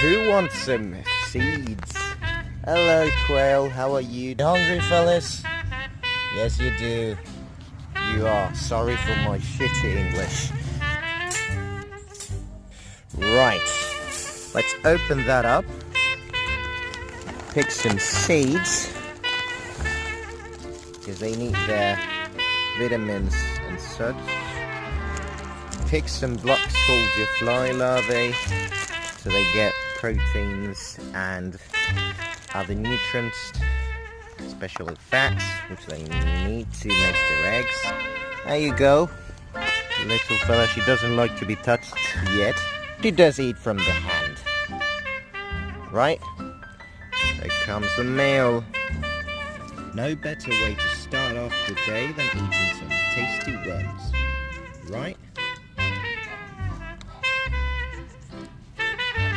Who wants some seeds? Hello, Quail. How are you? Hungry, fellas? Yes, you do. You are. Sorry for my shitty English. Right. Let's open that up. Pick some seeds, because they need their vitamins and such. Pick some black soldier fly larvae, so they get proteins and other nutrients, especially fats, which they need to make their eggs. There you go. Little fella, she doesn't like to be touched yet. She does eat from the hand. Right? There comes the meal. No better way to start off the day than eating some tasty worms. Right?